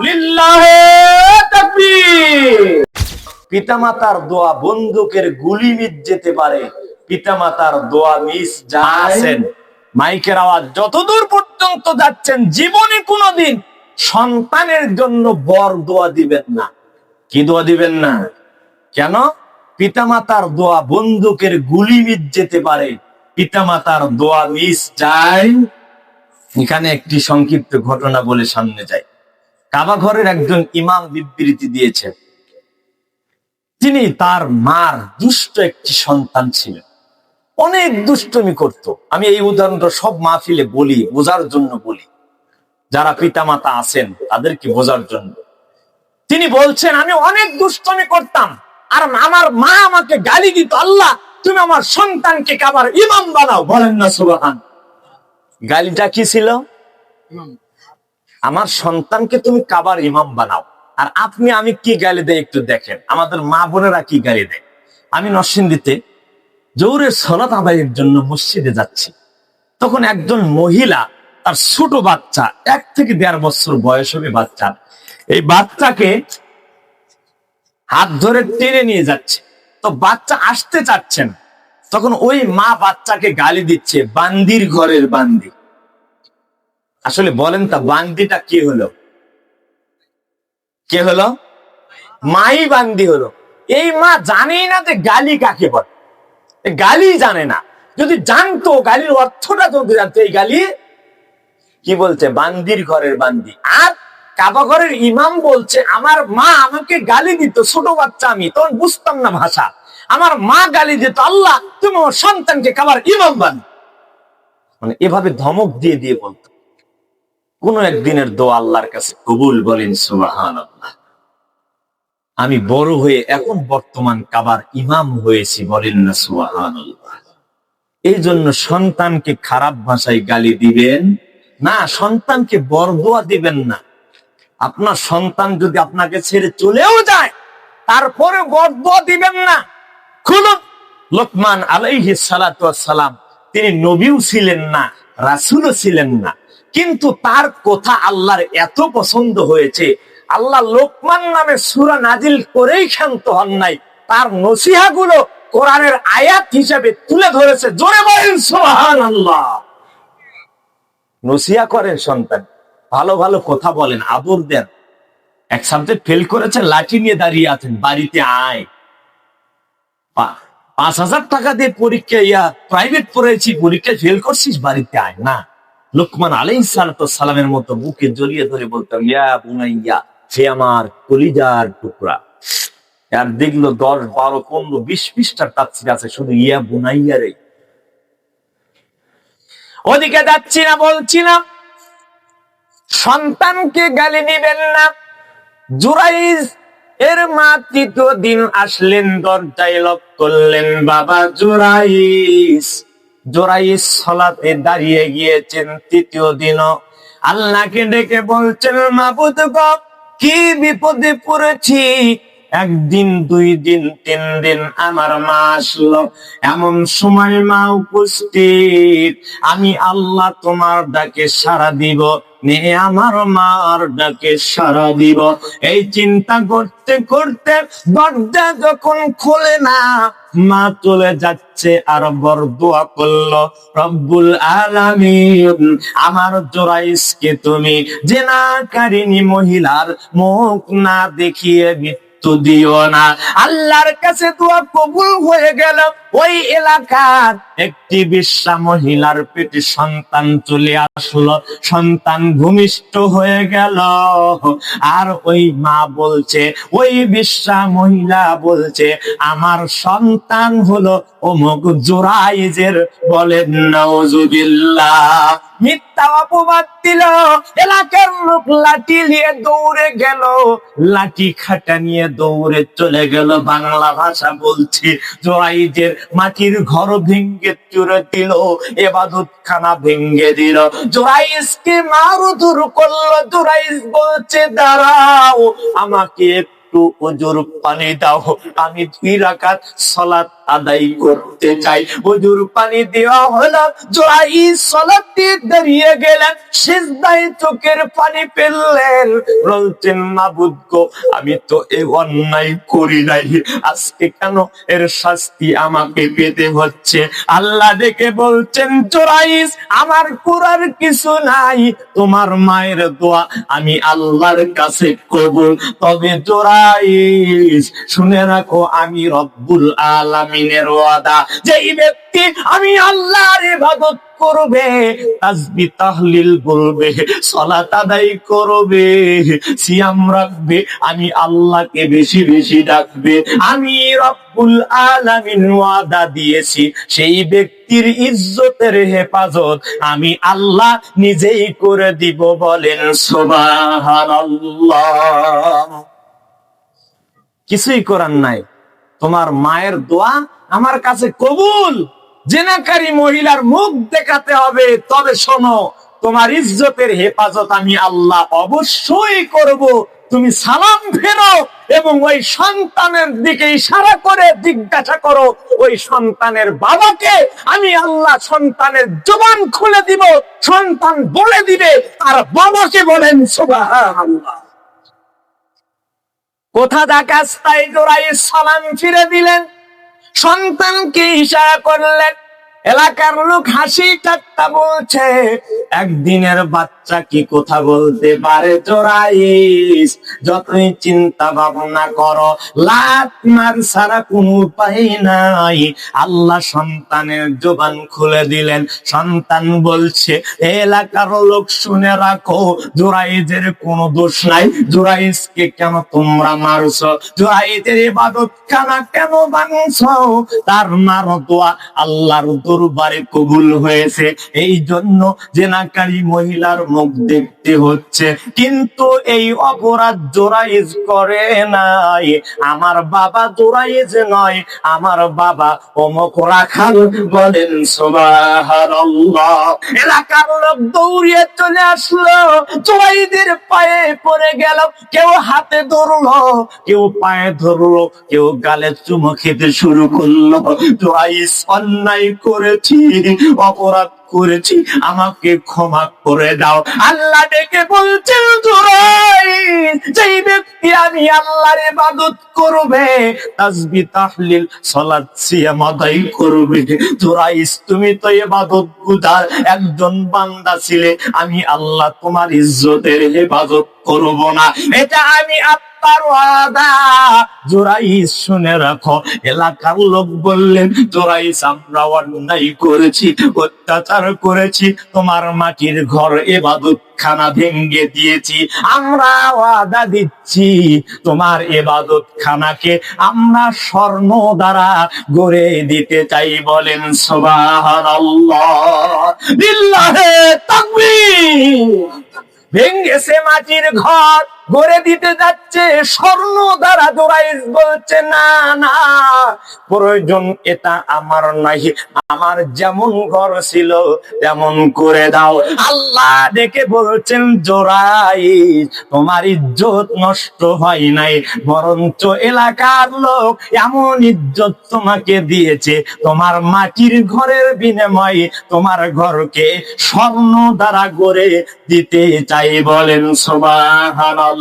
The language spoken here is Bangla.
লিল্লাহে তাকবীর। পিতামাতার দোয়া বন্দুকের গুলি মিস যেতে পারে, পিতামাতার দোয়া মিস যাচ্ছেন, মাইকের আওয়াজ যতদূর পর্যন্ত যাচ্ছেন, জীবনে কোনোদিন সন্তানের জন্য বর দোয়া দিবেন না। কি দোয়া দিবেন না? কেন? পিতামাতার দোয়া বন্দুকের গুলি মিস যেতে পারে, পিতামাতার দোয়া মিস যায়। এখানে একটি সংক্ষিপ্ত ঘটনা বলে সামনে যায়। কাবা ঘরের একজন ইমাম বিবৃতি দিয়েছেন, তিনি তার মার দুষ্ট একটি সন্তান ছিলেন, অনেক দুষ্টুমি করত। আমি এই উদাহরণটা সব মাহফিলে বলি, বোঝার জন্য বলি, যারা পিতামাতা আছেন তাদেরকে বোঝার জন্য। তিনি বলছেন, আমি অনেক দুষ্টুমি করতাম আর আমার মা আমাকে গালি দিত, আল্লাহ তুমি আমার সন্তানকে কাবার ইমাম বানাও। বলেন না সুবহান। গালিটা কি ছিল? আমার সন্তানকে তুমি কাবার ইমাম বানাও। আর আপনি আমি কি গালি দেয় একটু দেখেন, আমাদের মা বোনেরা কি গালি দেয়। আমি নরসিংদীতে জোহরের সালাত আদায়ের জন্য মসজিদে যাচ্ছি, তখন একজন মহিলা তার ছোট বাচ্চা, 1 থেকে 1.5 বছর বয়স হবে বাচ্চা, এই বাচ্চাকে হাত ধরে টেনে নিয়ে যাচ্ছে। তো বাচ্চা আসতে চাচ্ছে না, তখন ওই মা বাচ্চাকে গালি দিচ্ছে, বান্দির ঘরের বান্দি। আসলে বলেন তা বান্দিটা কে হলো? কে হলো? মাই বান্দি হলো। এই মা জানেই না যে গালি কাকে বলে, গালি জানে না। যদি জানতো, গালির অর্থটা যদি জানতো, এই গালি কি বলছে? বান্দির ঘরের বান্দি। আর কাবা ঘরের ইমাম বলছে, আমার মা আমাকে গালি দিত, ছোট বাচ্চা আমি, তখন বুঝতাম না ভাষা, আমার মা গালি দিত, আল্লাহ তুমি আমার সন্তানকে কাবার ইমাম বান। মানে এভাবে ধমক দিয়ে দিয়ে বলতো। কোন একদিনের দোয়া আল্লাহর কাছে কবুল। বলেন সুবহানাল্লাহ। আমি বড় হয়ে এখন বর্তমান কাবার ইমাম হয়েছি। বলেন না সুবহানাল্লাহ। এই জন্য সন্তানকে খারাপ ভাষায় গালি দিবেন না, সন্তানকে বরদোয়া দিবেন না। আপনার সন্তান যদি আপনাকে ছেড়ে চলেও যায়, তারপরে বরদোয়া দিবেন না। খুলুন লোকমান আলাইহিস সালাতু ওয়াস সালাম, তিনি নবীও ছিলেন না, রাসূলও ছিলেন না, কিন্তু তার কথা আল্লাহর এত পছন্দ হয়েছে, আল্লাহ লোকমান নামে সূরা নাজিল করেই ক্ষান্ত হন নাই, তার নসিহাগুলো কোরআনের আয়াত হিসেবে তুলে ধরেছে। জোরে বলেন সুবহানাল্লাহ। নসিহা করেন সন্তান, ভালো ভালো কথা বলেন, আদর দেন। এক সাবজেক্ট ফেল করেছে, লাঠি নিয়ে দাঁড়িয়ে আছেন, বাড়িতে আয়। 5,000 টাকা দিয়ে পরীক্ষা, প্রাইভেট পড়েছি, পরীক্ষায় ফেল করছিস, বাড়িতে আয় না। লোকমান আলাইহিস সালামের মতো বুকে জড়িয়ে ধরে বলতাম, ইয়া বুনাইয়া, হে আমার কলিজার টুকরা। আর দেখলো 10, 12, 15, 20 পৃষ্ঠার তাফসীর আছে শুধু ইয়া বুনাইয়া রে। ওদিকে যাচ্ছি না, বলছি না সন্তানকে গালি দিবেন না। জুরাইজ এর মা তৃতীয় দিন আসলেন, দরজায় লক করলেন, বাবা জুরাইজ। জুরাইজ সালাতে দাঁড়িয়ে গিয়েছেন তৃতীয় দিনও, আল্লাহকে ডেকে বলছেন, মাবুদ গো, কি বিপদে পড়েছি, 1 দিন 2 দিন 3 দিন আমার মা আসলো, এমন সময় মা উপস্থিত, আমি আল্লাহ তোমার ডাকে সাড়া দিব, আমার মার ডাকে সাড়া দিব। এই চিন্তা করতে করতে দরজা যখন খোলে না, মা চলে যাচ্ছে, আর বরদোয়া করলো, রব্বুল আলামিন আমার জুরাইজকে তুমি জেনাকারিনী মহিলার মুখ না দেখিয়ে মৃত্যু দিও না। আল্লাহর কাছে দোয়া কবুল হয়ে গেল। ওই এলাকার একটি বেশ্যা মহিলার পেটে সন্তান চলে আসলো, সন্তান ভূমিষ্ঠ হয়ে গেল। আর ওই মা বলছে, ওই বেশ্যা মহিলা বলছে, আমার সন্তান হলো অমুক জুরাইজের। বলেন নাউজুবিল্লাহ। মিথ্যা অপবাদ দিল। এলাকার লোক লাঠি নিয়ে দৌড়ে গেল, লাঠি খাটা নিয়ে দৌড়ে চলে গেল। বাংলা ভাষা বলছি, জুরাইজের মাটির ঘর ভেঙ্গে চুরে দিল, ইবাদত খানা ভেঙ্গে দিল, জুরাইজকে মারধর করলো। জুরাইজ বলছে, দাঁড়াও, আমাকে একটু ওজুর পানি দাও, আমি 2 রাকাত সালাত আদায় করতে চাই। হুজুর পানি দেওয়া হলো, জোরাইস সালাতে দাঁড়িয়ে গেলেন, সিজদায় চোখের পানি ফেললেন, বলছেন মাবুদ গো, আমি তো এই অন্যায় করি নাই, আজকে কেন এর শাস্তি আমাকে পেতে হচ্ছে? আল্লাহ দেখে বলছেন, জোরাইস আমার করার কিছু নাই, তোমার মায়ের দোয়া আমি আল্লাহর কাছে কবুল। তবে জোরাইস শুনে রাখো, আমি রব্বুল আলামিনের ওয়াদা, যেই ব্যক্তি আমি আল্লাহর ইবাদত করবে, তাসবিহ তাহলিল বলবে, সালাত আদায় করবে, সিয়াম রাখবে, আমি আল্লাহকে বেশি বেশি ডাকবে, আমি রব্বুল আলামিন ওয়াদা দিয়েছি, সেই ব্যক্তির ইজ্জতের হেফাজত আমি আল্লাহ নিজেই করে দিব। বলেন সুবহানাল্লাহ। কিছুই করার নাই, তোমার মায়ের দোয়া আমার কাছে কবুল। জেনাকারী মহিলার মুখ দেখাতে হবে, তবে শোনো, তোমার ইজ্জতের হেফাজত আমি আল্লাহ অবশ্যই করব। তুমি সালাম ফেরো এবং ওই সন্তানের দিকে ইশারা করে জিজ্ঞাসা করো, ওই সন্তানের বাবাকে আমি আল্লাহ সন্তানের জবান খুলে দিব, সন্তান বলে দিবে আর বাবাকে বলেন সুবহানাল্লাহ। কোথা যাকাস তাই জোরাইস সালাম ফিরে দিলেন, সন্তানকে ইশারা করলেন। এলাকার লোক হাসি ঠাট্টা বলছে, একদিনের বাচ্চা কি কথা বলতে পারে? জোরাইস যতই চিন্তা ভাবনা করো, লাত মার ছাড়া কোনো উপায় নাই। আল্লাহ সন্তানের জবান খুলে দিলেন, সন্তান বলছে, এলাকার লোক শুনে রাখো, জোরাইসের কোনো দোষ নাই, জোরাইসকে কেন তোমরা মারছো, জোরাইসের ইবাদত খানা কেন ভাঙছো? তার মার দোয়া আল্লাহর দরবারে কবুল হয়েছে, এই জন্য জেনাকারী মহিলার মুখ দেখতে হচ্ছে। কিন্তু এই অপরাধ জোরাইস করে নাই, আমার বাবা জোরাইস নয়, আমার বাবা অমুক রাখাল। বলেন সুবহানাল্লাহ। এলাকার লোক দৌড়িয়ে চলে আসলো, জোরাইসের পায়ে পড়ে গেল, কেউ হাতে ধরলো, কেউ পায়ে ধরলো, কেউ গালে চুমো খেতে শুরু করলো। জোরাইস অন্যায় করেছি, অপরাধ করেছি, আমাকে ক্ষমা করে দাও। আল্লাহ ডেকে বলছেন, জোরাইস যেই ব্যক্তি আমি আল্লাহর ইবাদত করবে, তাসবিহ তাহলিল সালাত সিয়াম আদায় করবে, জোরাইস তুমি তো ইবাদত গুজার একজন বান্দা ছিলে, আমি আল্লাহ তোমার ইজ্জতের হেফাজত করব না, এটা আমি আপনার ওয়াদা। জোরাইস শুনে রাখো। এলাকার লোক বললেন, জোরাইস আমরা অন্যায় করেছি, অত্যাচার করেছি, তোমার মাটির ঘর ইবাদত খানা ভেঙ্গে দিয়েছি, আমরা ওয়াদা দিচ্ছি তোমার ইবাদত খানাকে আমরা স্বর্ণ দ্বারা গড়ে দিতে চাই। বলেন সুবহানাল্লাহ, বিল্লাহে তাকবীর। ভেঙ্গেছে মাটির ঘর, গড়ে দিতে যাচ্ছে স্বর্ণ দ্বারা। জোরাইস বলছে, না না, প্রয়োজন এটা আমার নাই, আমার যেমন ঘর ছিল তেমন করে দাও। আল্লাহ দেখে বলছেন, জোরাইস তোমার ইজ্জত নষ্ট হয় নাই, বরঞ্চ এলাকার লোক এমন ইজ্জত তোমাকে দিয়েছে, তোমার মাটির ঘরের বিনিময়ে তোমার ঘরকে স্বর্ণ দ্বারা গড়ে দিতে চাই। বলেন সুবহানাল্লাহ।